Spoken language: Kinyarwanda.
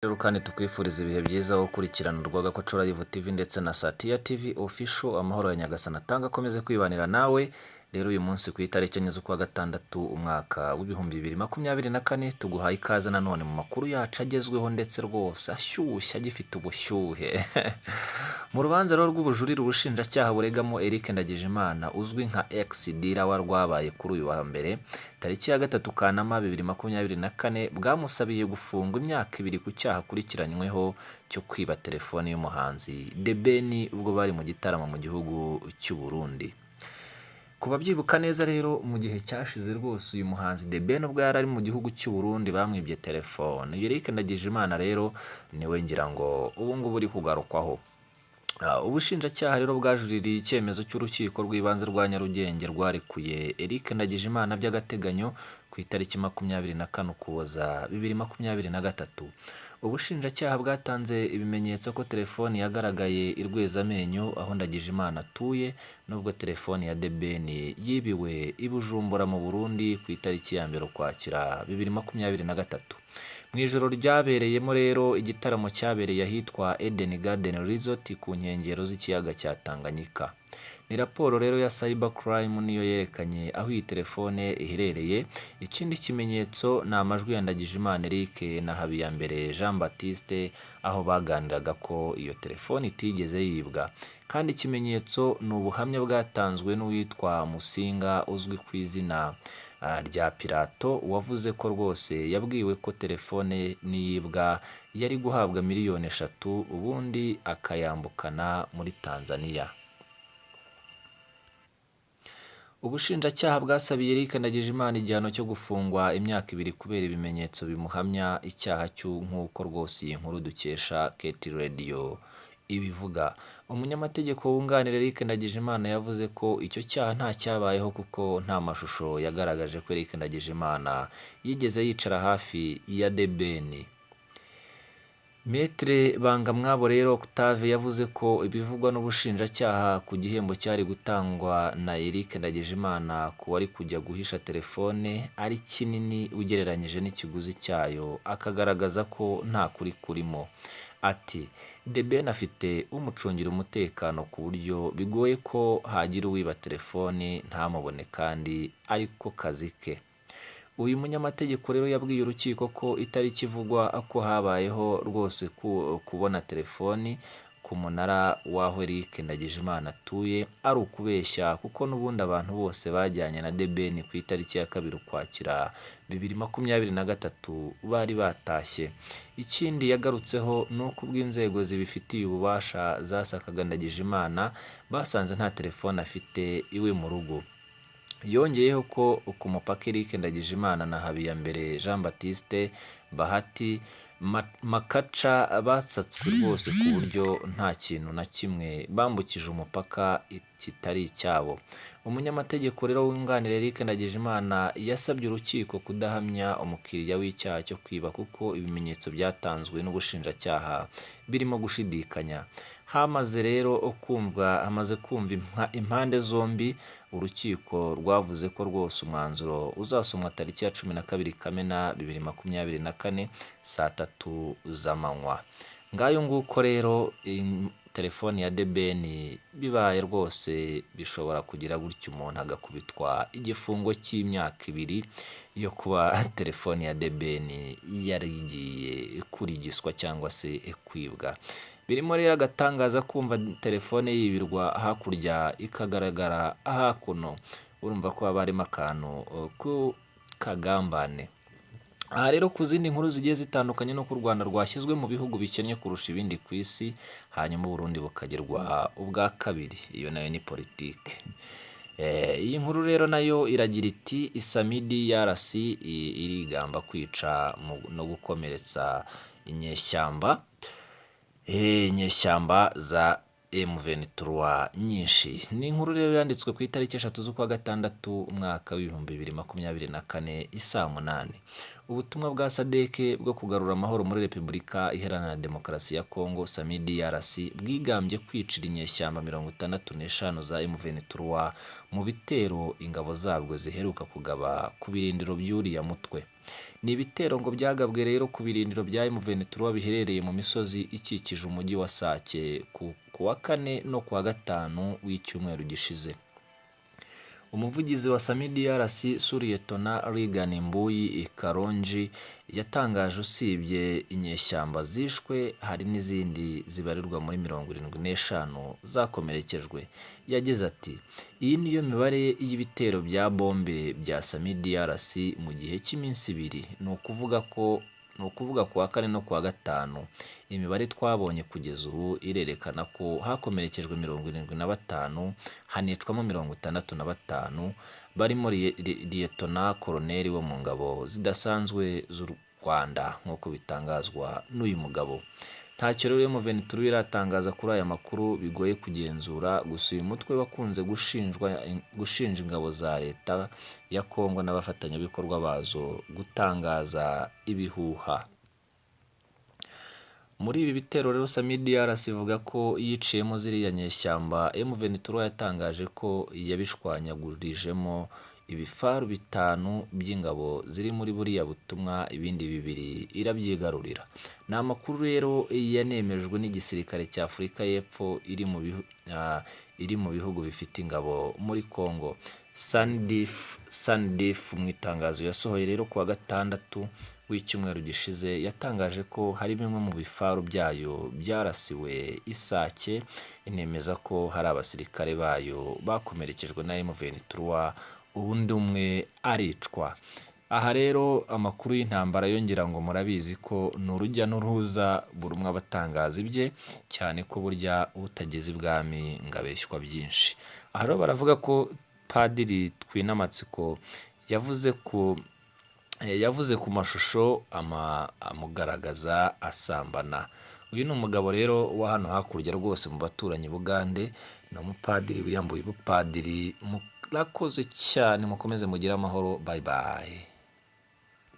Rero kandi tukwifuriza ibihe byiza wo gukurikirana Rwagakoco Live TV ndetse na Satya TV Official. Amahoro ya Nyagasani atanga akomeze kwibanira nawe. Rero uyu munsi ku itariki enye z'ukwa gatandatu umwaka w'ibihumbi 2024 tuguhaye ikaze nanone mu makuru yacu agezweho ndetse rwose ashyushye agifite ubushyuhe. Mu rubanza rero rw'ubujurire ubushinjacyaha buregamo Eric Ndagijimana uzwi nka Ex Dira rwabaye kuri uyu wa mbere tariki ya 3 Kanama 2024 bwamusabiye gufungwa imyaka 2 ku cyaha akurikiranyweho cyo kwiba telefone y'umuhanzi The Ben ubwo bari mu gitaramo mu gihugu cy'u Burundi. Kuba byibuka neza rero mu gihe cyashize rwose uyu muhanzi The Ben ubwo yari ari mu gihugu cy'u Burundi bamwibye telefone. Eric Ndagijimana rero niwe ngira ngo ubu ngubu uri kugarukwaho. Ubushinjacyaha rero bwajuririye icyemezo cy'urukiko rw'ibanze rwa Nyarugenge rwarekuye Eric Ndagijimana by'agateganyo ku itariki 24 Ukuboza 2023. Ubushinjacyaha bwatanze ibimenyetso ko telefoni yagaragaye irwezamenyo aho Ndagijimana atuye nubwo telefoni ya The Ben yibiwe i Bujumbura mu Burundi ku itariki ya 1 Ukwakira 2023. Mu ijoro ryabereyemo rero igitaramo cyabereye ahitwa Eden Garden Resort ku nkengero z'ikiyaga cya Tanganyika. Ni raporo rero ya Cybercrime niyo yerekanye aho iyi telefone iherereye. Ikindi kimenyetso ni amajwi ya Ndagijimana Eric na Habiyambere Jean Baptiste aho baganiraga ko iyo telefone itigeze yibwa. Kandi ikimenyetso ni ubuhamya bwatanzwe n'uwitwa Musinga uzwi ku izina rya Pirato wavuze ko rwose yabwiwe ko telefone niyibwa yari guhabwa miliyoni 3 ubundi akayambukana muri Tanzania. Ubushinjacyaha bwasabiye Eric Ndagijimana igihano cyo gufungwa imyaka 2 kubera ibimenyetso bimuhamya icyaha nk'uko rwose iyi nkuru dukesha Keti Radio ibivuga. Umunyamategeko wunganira Eric Ndagijimana yavuze ko icyo cyaha nta cyabayeho kuko nta mashusho yagaragaje ko Eric Ndagijimana yigeze yicara hafi ya The Ben. Maître Bangamwabo rero Octave yavuze ko ibivugwa n'ubushinjacyaha ku gihembo cyari gutangwa na Eric Ndagijimana ku wari kujya guhisha telefone ari kinini ugereranyije n'ikiguzi cyayo, akagaragaza ko nta kuri kurimo. Ati The Ben afite umucungira umutekano ku buryo bigoye ko hagira uwiba telefone ntamubone kandi ariko kazi ke. Uyu munyamategeko rero yabwiye urukiko ko itariki ivugwa ko habayeho rwose kubona telefoni ku munara w'aho Eric Ndagijimana atuye ari ukubeshya kuko n'ubundi abantu bose bajyanye na The Ben ku itariki ya 2 Ukwakira 2023 bari batashye. Ikindi yagarutseho ni uko ubw'inzego zibifitiye ububasha zasakaga Ndagijimana basanze nta telefone afite iwe mu rugo. Yongeyeho ko ku mupaka Eric Ndagijimana na Habiyambere Jean Baptiste Bahati Makaca basatswe rwose ku buryo nta kintu na kimwe bambukije umupaka kitari icyabo. Umunyamategeko rero wunganira Eric Ndagijimana yasabye urukiko kudahamya umukiriya w'icyaha cyo kwiba kuko ibimenyetso byatanzwe n'ubushinjacyaha birimo gushidikanya. Hamaze kumva impande zombi, urukiko rwavuze ko rwose umwanzuro uzasomwa tariki ya 12 Kamena 2024 saa 3 z'amanywa. Ngayo nguko rero telefoni ya The Ben bibaye rwose bishobora kugira gutyo umuntu agakubitwa igifungo cy'imyaka 2 yo kuba telefoni ya The Ben yarigiye kurigiswa cyangwa se kwibwa. Birimo rero agatangaza kumva telefone yibirwa hakurya ikagaragara hakuno. Urumva ko haba harimo akantu ku kagambane. Aha rero ku zindi nkuru zigiye zitandukanye no ku Rwanda rwashyizwe mu bihugu bikennye kurusha ibindi ku isi hanyuma Burundi bukagerwa ubwa kabiri. Iyo nayo ni politike. Iyi nkuru rero nayo iragira iti Isamidi yarasi irigamba kwica no gukomeretsa inyeshyamba za M23 nyinshi. Ni inkuru rero yanditswe ku itariki 3 z'ukwa gatandatu umwaka w'2024 isaa 8. Ubutumwa bwa Sadeke bwo kugarura amahoro muri Repubulika Iharanira Demokarasi ya Kongo Samidi yarasi bwigambye kwicira inyeshyamba 65 za M23 mu bitero ingabo zabwo ziheruka kugaba ku birindiro by'uriya mutwe. Ni ibitero ngo byagabwe rero ku birindiro bya M23 biherereye mu misozi ikikije umujyi wa Sake ku wa kane no ku wa gatanu w'icyumweru gishize. Umuvugizi wa SAMIDRC Suryetona Regan Mbuyi Karonji yatangaje usibye inyeshyamba zishwe hari n'izindi zibarirwa muri 75 zakomerekejwe. Yagize ati iyi niyo mibare y'ibitero bya bombe bya SAMIDRC mu gihe cy'iminsi ibiri, ni ukuvuga ku wa kane no ku wa gatanu. Imibare twabonye kugeza ubu irerekana ko hakomerekejwe 75, hanicwamo 65 barimo Liyetona Koloneli wo mu ngabo zidasanzwe z'u Rwanda nk'uko bitangazwa n'uyu mugabo. Ntacyo rero M23 iratangaza kuri aya makuru bigoye kugenzura, gusa uyu mutwe wakunze gushinja ingabo za leta ya Kongo n'abafatanyabikorwa bazo gutangaza ibihuha. Muri ibi bitero rero SAMIDRC ivuga ko yiciyemo ziriya nyeshyamba. M23 yatangaje ko yabishwanyagurijemo ibifaru 5 by'ingabo ziri muri buriya butumwa, ibindi 2 irabyigarurira. Ni amakuru rero yanemejwe n'igisirikare cya Afurika y'Epfo iri mu bihugu bifite ingabo muri Kongo. SANDF mu itangazo yasohoye rero ku wa gatandatu w'icyumweru gishize yatangaje ko hari bimwe mu bifaru byayo byarasiwe Isake, inemeza ko hari abasirikare bayo bakomerekejwe na M23, ubundi umwe aricwa. Aha rero amakuru y'intambara yongera ngo murabizi ko ni urujya n'uruza, buri umwe abatangaza ibye, cyane ko burya utageze ibwami ngo abeshywa byinshi. Aha rero baravuga ko Padiri Twinamatsiko yavuze ku mashusho amugaragaza asambana. Uyu ni umugabo rero wa hano hakurya rwose mu baturanyi Bugande, ni umupadiri wiyambuye ubupadiri. Murakoze cyane, mukomeze mugire amahoro, bye bye.